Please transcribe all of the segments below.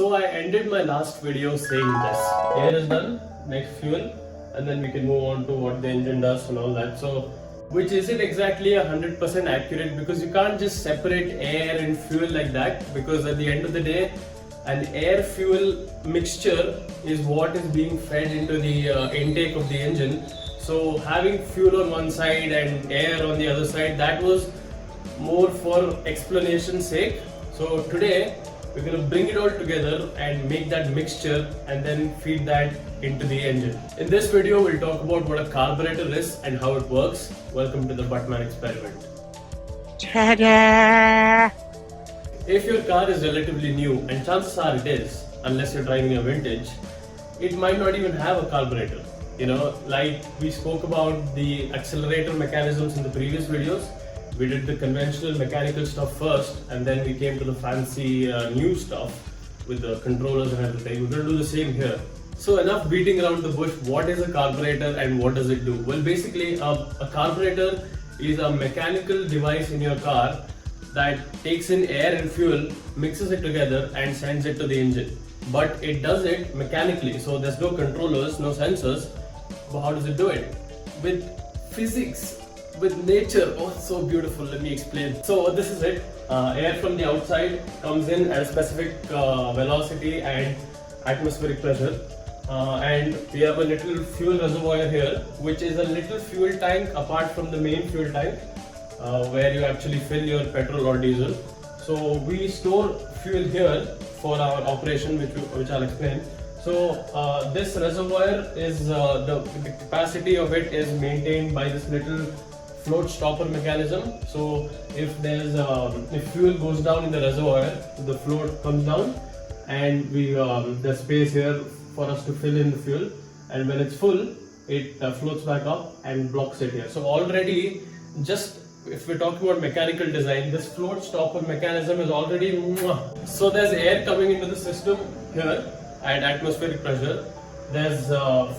So I ended my last video saying this. Air is done, next fuel, and then we can move on to what the engine does and all that. So, which isn't exactly 100% accurate because you can't just separate air and fuel like that, because at the end of the day, an air fuel mixture is what is being fed into the intake of the engine. So having fuel on one side and air on the other side, that was more for explanation's sake. So today we're going to bring it all together and make that mixture and then feed that into the engine. In this video we'll talk about what a carburetor is and how it works. Welcome to the Buttman experiment. Ta-da! If your car is relatively new, and chances are it is, unless you're driving a vintage, it might not even have a carburetor. You know, like we spoke about the accelerator mechanisms in the previous videos. We did the conventional mechanical stuff first, and then we came to the fancy new stuff with the controllers and everything. We're going to do the same here. So enough beating around the bush. What is a carburetor and what does it do? Well, basically a carburetor is a mechanical device in your car that takes in air and fuel, mixes it together and sends it to the engine. But it does it mechanically, so there's no controllers, no sensors. But how does it do it? With physics, with nature. Oh, it's so beautiful. Let me explain. So this is it. Air from the outside comes in at a specific velocity and atmospheric pressure. And we have a little fuel reservoir here, which is a little fuel tank apart from the main fuel tank, where you actually fill your petrol or diesel. So we store fuel here for our operation, which I'll explain. So this reservoir is the capacity of it is maintained by this little float stopper mechanism. So if there's if fuel goes down in the reservoir, the float comes down, and we there's space here for us to fill in the fuel. And when it's full, it floats back up and blocks it here. So already, just if we're talking about mechanical design, this float stopper mechanism is already so there's air coming into the system here at atmospheric pressure. There's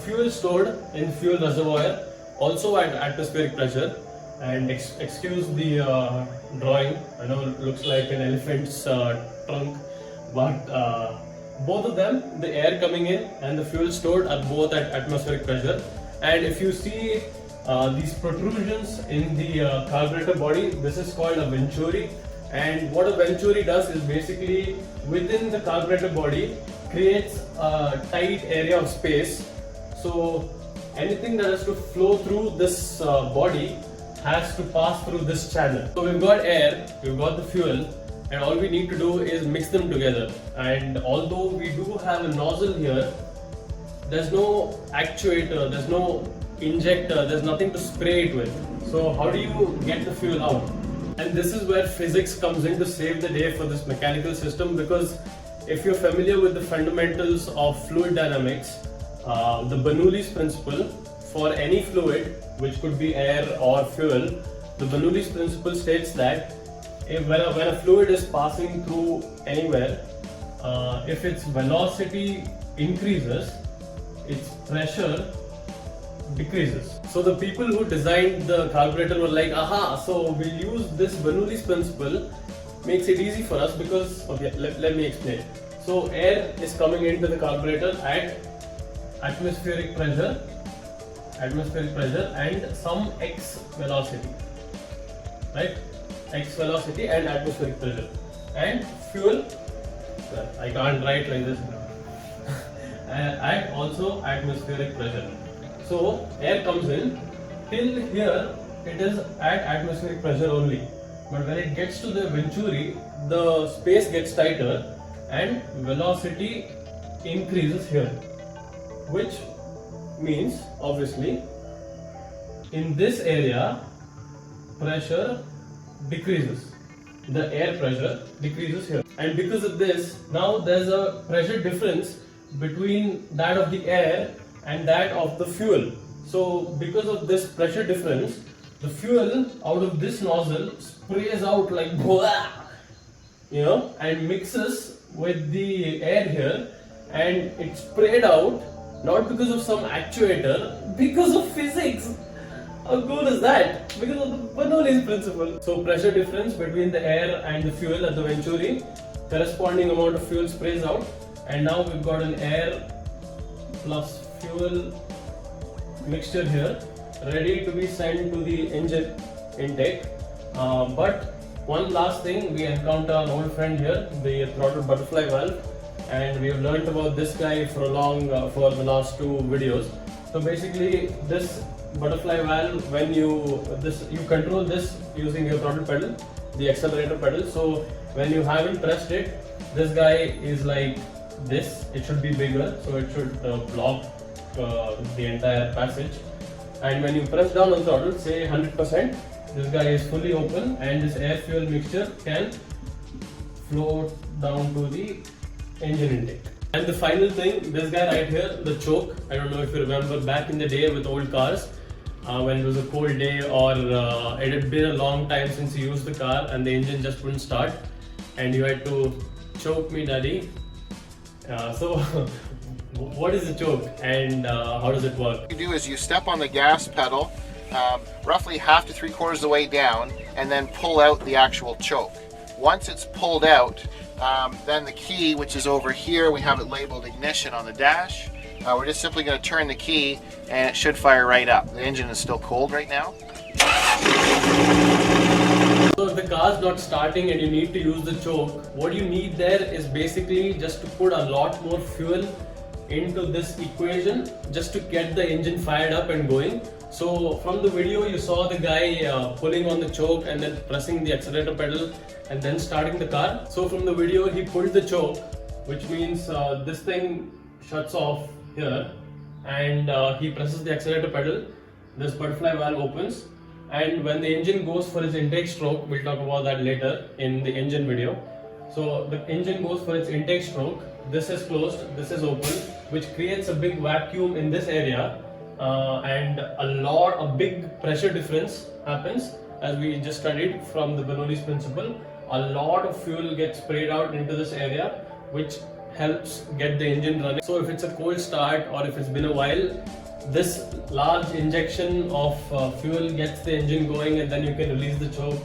fuel stored in fuel reservoir also at atmospheric pressure. And excuse the drawing, I know it looks like an elephant's trunk, but both of them, the air coming in and the fuel stored, are both at atmospheric pressure. And if you see these protrusions in the carburetor body, this is called a venturi. And what a venturi does is basically within the carburetor body creates a tight area of space. So anything that has to flow through this body has to pass through this channel. So we've got air, we've got the fuel, and all we need to do is mix them together. And although we do have a nozzle here, there's no actuator, there's no injector, there's nothing to spray it with. So how do you get the fuel out? And this is where physics comes in to save the day for this mechanical system, because if you're familiar with the fundamentals of fluid dynamics, the Bernoulli's principle for any fluid, which could be air or fuel, the Bernoulli's principle states that when a fluid is passing through anywhere, if its velocity increases, its pressure decreases. So the people who designed the carburetor were like, aha, so we'll use this Bernoulli's principle, makes it easy for us because, okay, let me explain. So air is coming into the carburetor at atmospheric pressure and some x velocity, right? X velocity and atmospheric pressure. And fuel, well, I can't write like this, and also atmospheric pressure. So air comes in, till here it is at atmospheric pressure only. But when it gets to the venturi, the space gets tighter and velocity increases here, which means obviously in this area pressure decreases, the air pressure decreases here, and because of this now there's a pressure difference between that of the air and that of the fuel. So because of this pressure difference, the fuel out of this nozzle sprays out like blah, you know, and mixes with the air here, and it's sprayed out not because of some actuator, because of physics. How cool is that? Because of the Bernoulli's principle. So pressure difference between the air and the fuel at the venturi, corresponding amount of fuel sprays out, and now we've got an air plus fuel mixture here ready to be sent to the engine intake. But one last thing, we encounter an old friend here, the throttle butterfly valve, and we have learnt about this guy for the last two videos. So basically, this butterfly valve, when you control this using your throttle pedal, the accelerator pedal. So when you haven't pressed it, this guy is like this. It should be bigger, so it should block the entire passage. And when you press down on throttle, say 100%, this guy is fully open and this air fuel mixture can flow down to the engine intake. And the final thing, this guy right here, the choke. I don't know if you remember back in the day with old cars, when it was a cold day or it had been a long time since you used the car and the engine just wouldn't start and you had to choke me, daddy. So what is the choke and how does it work? What you do is you step on the gas pedal roughly half to 3/4 of the way down and then pull out the actual choke. Once it's pulled out, then the key, which is over here, we have it labeled ignition on the dash. We're just simply going to turn the key and it should fire right up. The engine is still cold right now. So if the car's not starting and you need to use the choke, what you need there is basically just to put a lot more fuel into this equation just to get the engine fired up and going. So from the video you saw the guy pulling on the choke and then pressing the accelerator pedal and then starting the car. So from the video he pulled the choke, which means this thing shuts off here, and he presses the accelerator pedal. This butterfly valve opens, and when the engine goes for its intake stroke, we'll talk about that later in the engine video. So the engine goes for its intake stroke, this is closed, this is open, which creates a big vacuum in this area, and a big pressure difference happens, as we just studied from the Bernoulli's principle. A lot of fuel gets sprayed out into this area, which helps get the engine running. So if it's a cold start or if it's been a while, this large injection of fuel gets the engine going, and then you can release the choke,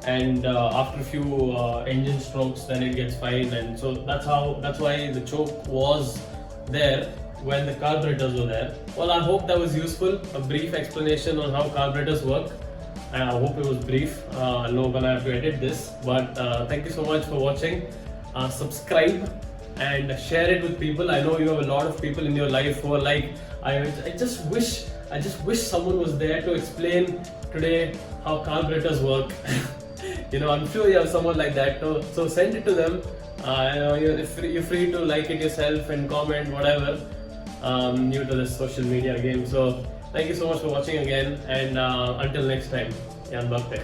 and after a few engine strokes then it gets fine. And so that's why the choke was there when the carburetors were there. Well, I hope that was useful, a brief explanation on how carburetors work. I hope it was brief. I know when I have to edit this, but thank you so much for watching. Subscribe and share it with people. I know you have a lot of people in your life who are like, I just wish someone was there to explain today how carburetors work. You know, I'm sure you have someone like that. So send it to them. You're free to like it yourself and comment whatever. New to this social media game. So thank you so much for watching again, and until next time, Jan Bhakte.